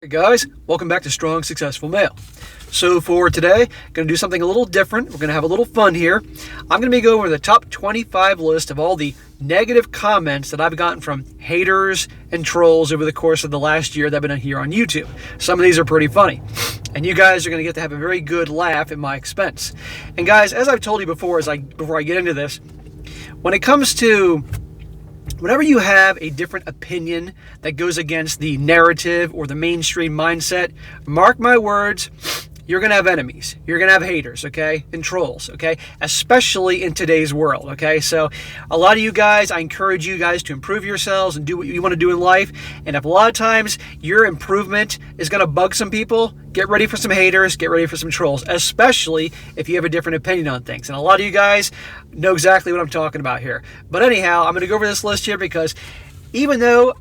Hey guys, welcome back to Strong Successful Male. So for today, going to do something a little different. We're going to have a little fun here. I'm going to be going over the top 25 list of all the negative comments that I've gotten from haters and trolls over the course of the last year that I've been here on YouTube. Some of these are pretty funny, and you guys are going to get to have a very good laugh at my expense. And guys, as I've told you before, before I get into this, when it comes to whenever you have a different opinion that goes against the narrative or the mainstream mindset, mark my words, you're going to have enemies. You're going to have haters, okay? And trolls, okay? Especially in today's world, okay? So a lot of you guys, I encourage you guys to improve yourselves and do what you want to do in life. And if a lot of times your improvement is going to bug some people, get ready for some haters, get ready for some trolls, especially if you have a different opinion on things. And a lot of you guys know exactly what I'm talking about here. But anyhow, I'm going to go over this list here because even though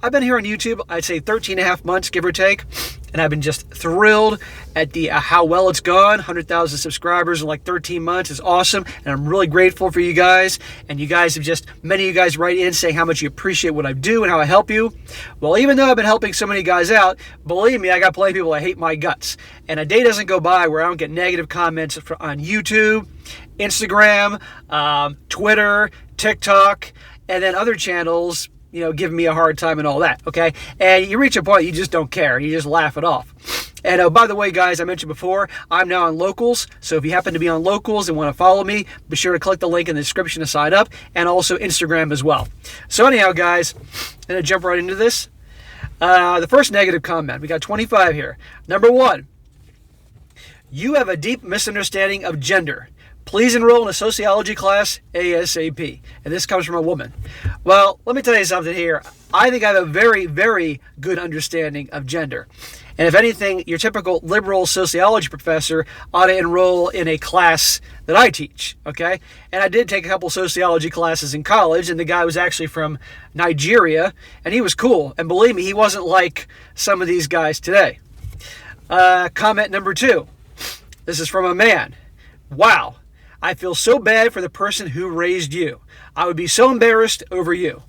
I've been here on YouTube, I'd say 13 and a half months, give or take, and I've been just thrilled at the how well it's gone. 100,000 subscribers in like 13 months is awesome, and I'm really grateful for you guys. And you guys have many of you guys write in saying how much you appreciate what I do and how I help you. Well, even though I've been helping so many guys out, believe me, I got plenty of people that hate my guts. And a day doesn't go by where I don't get negative comments on YouTube, Instagram, Twitter, TikTok, and then other channels, giving me a hard time and all that, okay? And you reach a point you just don't care. You just laugh it off. And by the way, guys, I mentioned before, I'm now on Locals. So if you happen to be on Locals and want to follow me, be sure to click the link in the description to sign up, and also Instagram as well. So anyhow, guys, I'm going to jump right into this. The first negative comment, we got 25 here. Number 1, you have a deep misunderstanding of gender. Please enroll in a sociology class ASAP. And this comes from a woman. Well, let me tell you something here. I think I have a very, very good understanding of gender. And if anything, your typical liberal sociology professor ought to enroll in a class that I teach, okay? And I did take a couple sociology classes in college, and the guy was actually from Nigeria, and he was cool. And believe me, he wasn't like some of these guys today. Comment number 2. This is from a man. Wow. I feel so bad for the person who raised you. I would be so embarrassed over you.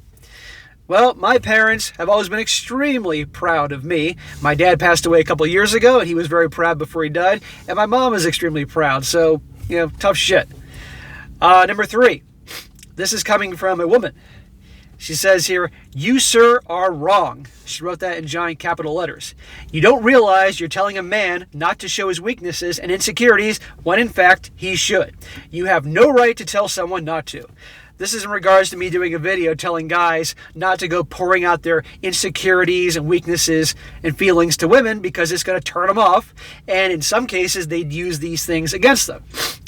Well, my parents have always been extremely proud of me. My dad passed away a couple years ago, and he was very proud before he died. And my mom is extremely proud. So, tough shit. Number 3. This is coming from a woman. She says here, you, sir, are wrong. She wrote that in giant capital letters. You don't realize you're telling a man not to show his weaknesses and insecurities when, in fact, he should. You have no right to tell someone not to. This is in regards to me doing a video telling guys not to go pouring out their insecurities and weaknesses and feelings to women because it's going to turn them off. And in some cases, they'd use these things against them.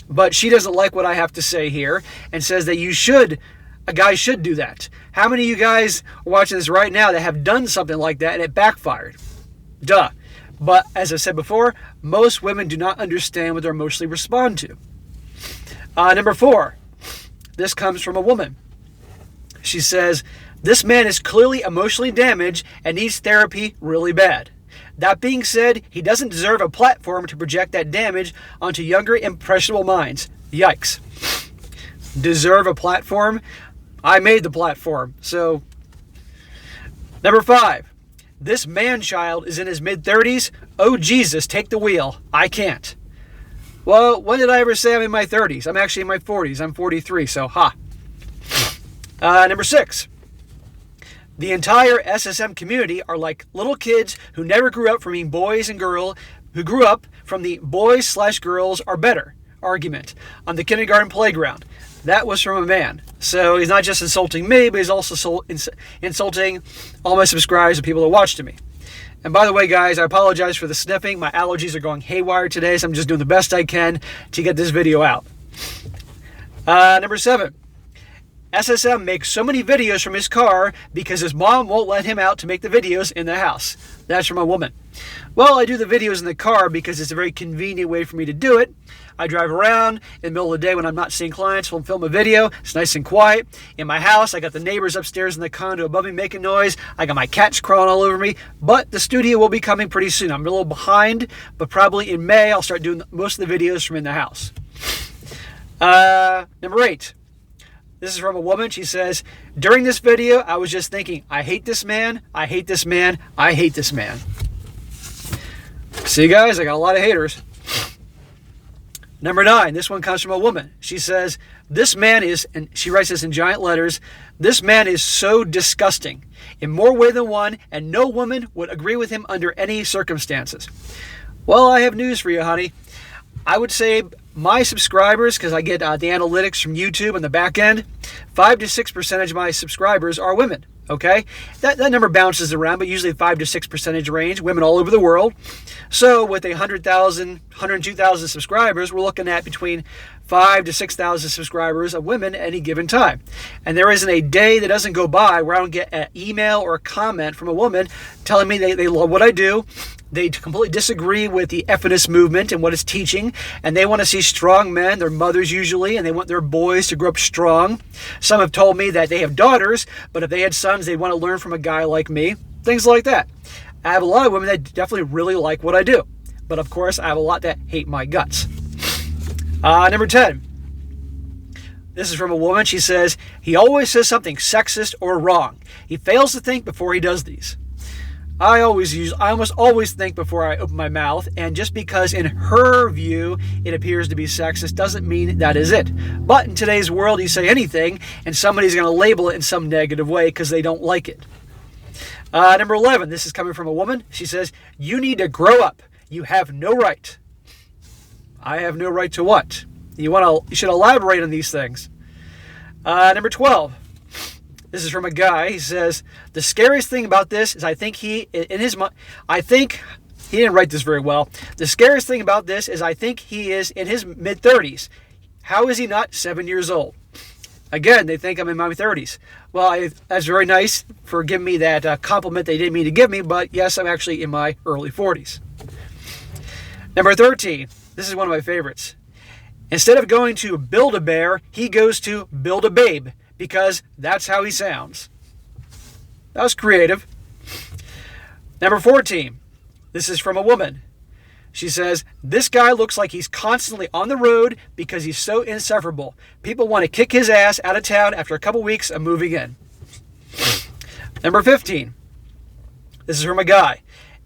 But she doesn't like what I have to say here and says that a guy should do that. How many of you guys are watching this right now that have done something like that and it backfired? Duh. But as I said before, most women do not understand what they emotionally respond to. Number 4. This comes from a woman. She says, this man is clearly emotionally damaged and needs therapy really bad. That being said, he doesn't deserve a platform to project that damage onto younger, impressionable minds. Yikes. Deserve a platform? I made the platform. So, number 5. This man-child is in his mid-30s. Oh, Jesus, take the wheel. I can't. Well, when did I ever say I'm in my 30s? I'm actually in my 40s. I'm 43, so Number 6. The entire SSM community are like little kids who never grew up from being boys and girls, who grew up from the boys/girls are better argument on the kindergarten playground. That was from a man. So he's not just insulting me, but he's also insulting all my subscribers and people that watch to me. And by the way, guys, I apologize for the sniffing. My allergies are going haywire today, so I'm just doing the best I can to get this video out. Number 7. SSM makes so many videos from his car because his mom won't let him out to make the videos in the house. That's from a woman. Well, I do the videos in the car because it's a very convenient way for me to do it. I drive around in the middle of the day when I'm not seeing clients, we'll film a video. It's nice and quiet. In my house, I got the neighbors upstairs in the condo above me making noise. I got my cats crawling all over me. But the studio will be coming pretty soon. I'm a little behind, but probably in May, I'll start doing most of the videos from in the house. Number 8. This is from a woman. She says, during this video, I was just thinking, I hate this man, I hate this man, I hate this man. See, guys, I got a lot of haters. Number 9, this one comes from a woman. She says, this man is, and she writes this in giant letters, this man is so disgusting in more ways than one, and no woman would agree with him under any circumstances. Well, I have news for you, honey. I would say my subscribers, because I get the analytics from YouTube on the back end, 5 to 6% of my subscribers are women. Okay, that number bounces around, but usually 5 to 6% range, women all over the world. So with 100,000, 102,000 subscribers, we're looking at between 5 to 6,000 subscribers of women at any given time. And there isn't a day that doesn't go by where I don't get an email or a comment from a woman telling me they love what I do. They completely disagree with the feminist movement and what it's teaching, and they want to see strong men, their mothers usually, and they want their boys to grow up strong. Some have told me that they have daughters, but if they had sons, they'd want to learn from a guy like me. Things like that. I have a lot of women that definitely really like what I do, but of course, I have a lot that hate my guts. Number 10. This is from a woman. She says, he always says something sexist or wrong. He fails to think before he does these. I almost always think before I open my mouth, and just because in her view it appears to be sexist doesn't mean that is it. But in today's world, you say anything and somebody's going to label it in some negative way because they don't like it. Number 11, this is coming from a woman. She says, you need to grow up. You have no right. I have no right to what? You should elaborate on these things. Number 12. This is from a guy. He says, the scariest thing about this is I think he didn't write this very well. The scariest thing about this is I think he is in his mid-30s. How is he not 7 years old? Again, they think I'm in my 30s. Well, that's very nice for giving me that compliment they didn't mean to give me, but yes, I'm actually in my early 40s. Number 13. This is one of my favorites. Instead of going to Build-A-Bear, he goes to Build-A-Babe, because that's how he sounds. That was creative. Number 14. This is from a woman. She says, this guy looks like he's constantly on the road because he's so insufferable. People want to kick his ass out of town after a couple weeks of moving in. Number 15. This is from a guy.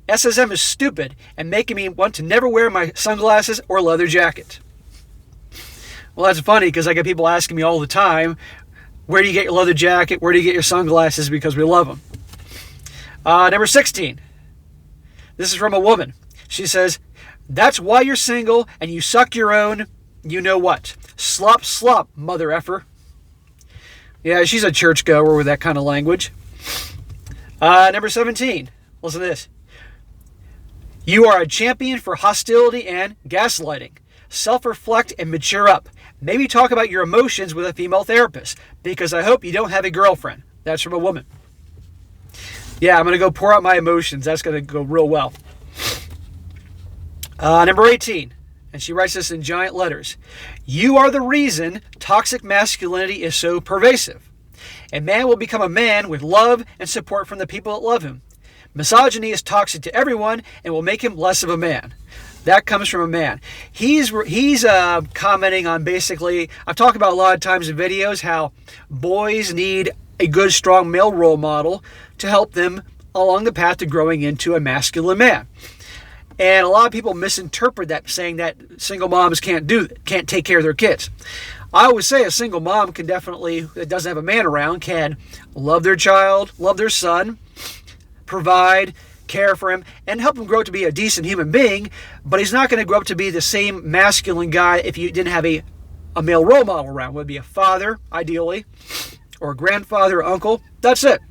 SSM is stupid and making me want to never wear my sunglasses or leather jacket. Well, that's funny because I get people asking me all the time, where do you get your leather jacket? Where do you get your sunglasses? Because we love them. Number 16. This is from a woman. She says, that's why you're single and you suck your own, you know what. Slop, slop, mother effer. Yeah, she's a churchgoer with that kind of language. Number 17. Listen to this. You are a champion for hostility and gaslighting. Self-reflect and mature up. Maybe talk about your emotions with a female therapist, because I hope you don't have a girlfriend. That's from a woman. Yeah, I'm going to go pour out my emotions. That's going to go real well. Number 18, and she writes this in giant letters. You are the reason toxic masculinity is so pervasive. A man will become a man with love and support from the people that love him. Misogyny is toxic to everyone and will make him less of a man. That comes from a man. He's commenting on basically, I've talked about a lot of times in videos how boys need a good, strong male role model to help them along the path to growing into a masculine man. And a lot of people misinterpret that, saying that single moms can't take care of their kids. I always say a single mom can definitely, that doesn't have a man around, can love their child, love their son, provide, care for him, and help him grow to be a decent human being, but he's not going to grow up to be the same masculine guy if you didn't have a male role model around. Would be a father, ideally, or a grandfather or uncle. That's it.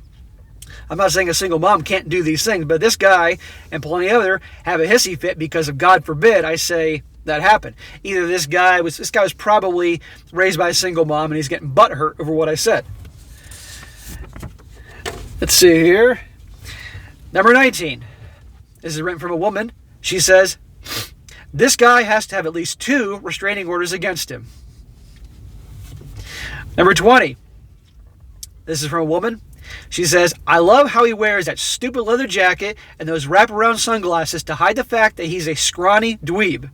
I'm not saying a single mom can't do these things, but this guy and plenty of other have a hissy fit because of, God forbid, I say that happened. Either this guy was probably raised by a single mom and he's getting butthurt over what I said. Let's see here. Number 19. This is written from a woman. She says, this guy has to have at least 2 restraining orders against him. Number 20. This is from a woman. She says, I love how he wears that stupid leather jacket and those wraparound sunglasses to hide the fact that he's a scrawny dweeb.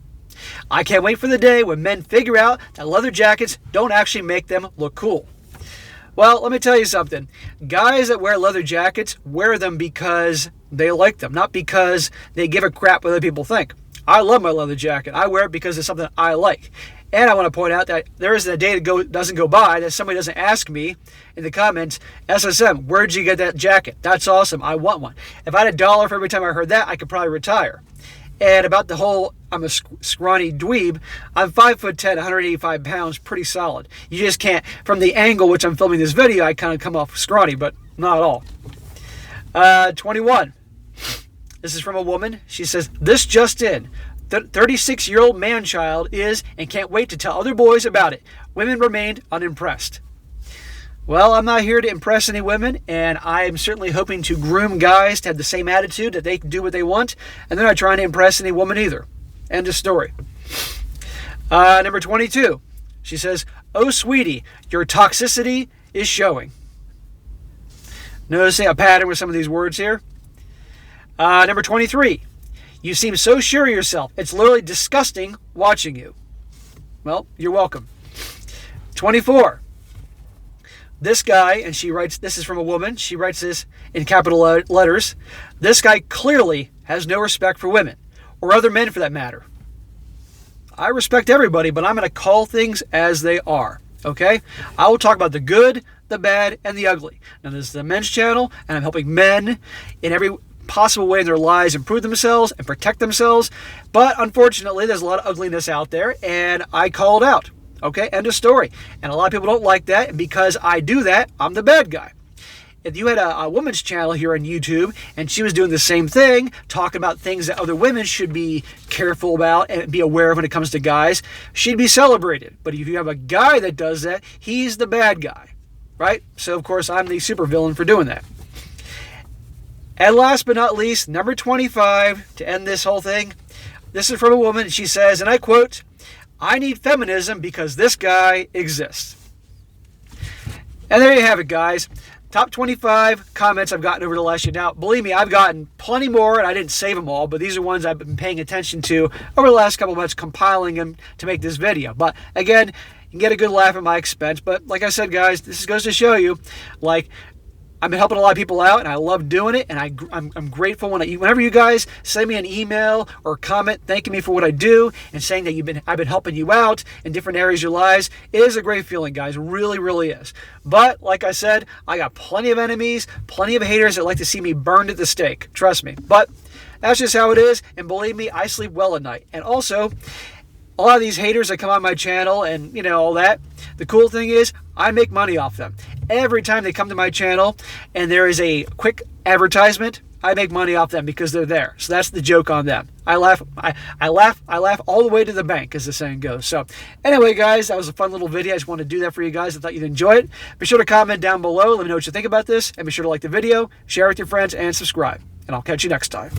I can't wait for the day when men figure out that leather jackets don't actually make them look cool. Well, let me tell you something. Guys that wear leather jackets wear them because they like them, not because they give a crap what other people think. I love my leather jacket. I wear it because it's something I like. And I want to point out that there isn't a day that doesn't go by that somebody doesn't ask me in the comments, SSM, where'd you get that jacket? That's awesome. I want one. If I had $1 for every time I heard that, I could probably retire. And about the whole, I'm a scrawny dweeb, I'm 5'10", 185 pounds, pretty solid. You just can't, from the angle which I'm filming this video, I kind of come off scrawny, but not at all. 21. This is from a woman. She says, this just in. 36-year-old man-child is and can't wait to tell other boys about it. Women remained unimpressed. Well, I'm not here to impress any women, and I'm certainly hoping to groom guys to have the same attitude that they can do what they want, and they're not trying to impress any woman either. End of story. Number 22. She says, oh, sweetie, your toxicity is showing. Noticing a pattern with some of these words here. Number 23. You seem so sure of yourself. It's literally disgusting watching you. Well, you're welcome. 24. This guy, and she writes, this is from a woman, she writes this in capital letters. This guy clearly has no respect for women, or other men for that matter. I respect everybody, but I'm going to call things as they are. Okay? I will talk about the good, the bad, and the ugly. Now, this is the men's channel, and I'm helping men in every possible way in their lives improve themselves and protect themselves. But unfortunately, there's a lot of ugliness out there, and I call it out. Okay, end of story. And a lot of people don't like that, and because I do that, I'm the bad guy. If you had a woman's channel here on YouTube, and she was doing the same thing, talking about things that other women should be careful about and be aware of when it comes to guys, she'd be celebrated. But if you have a guy that does that, he's the bad guy, right? So, of course, I'm the supervillain for doing that. And last but not least, number 25, to end this whole thing, this is from a woman. She says, and I quote, I need feminism because this guy exists. And there you have it, guys. Top 25 comments I've gotten over the last year. Now, believe me, I've gotten plenty more, and I didn't save them all, but these are ones I've been paying attention to over the last couple of months, compiling them to make this video. But again, you can get a good laugh at my expense. But like I said, guys, this goes to show you, like, I've been helping a lot of people out, and I love doing it, and I'm grateful whenever you guys send me an email or comment thanking me for what I do and saying that I've been helping you out in different areas of your lives. It is a great feeling, guys. It really, really is. But like I said, I got plenty of enemies, plenty of haters that like to see me burned at the stake. Trust me. But that's just how it is, and believe me, I sleep well at night. And also, a lot of these haters that come on my channel and, you know, all that, the cool thing is I make money off them. Every time they come to my channel and there is a quick advertisement, I make money off them because they're there. So that's the joke on them. I laugh all the way to the bank, as the saying goes. So anyway, guys, that was a fun little video. I just wanted to do that for you guys. I thought you'd enjoy it. Be sure to comment down below. Let me know what you think about this. And be sure to like the video, share it with your friends, and subscribe. And I'll catch you next time.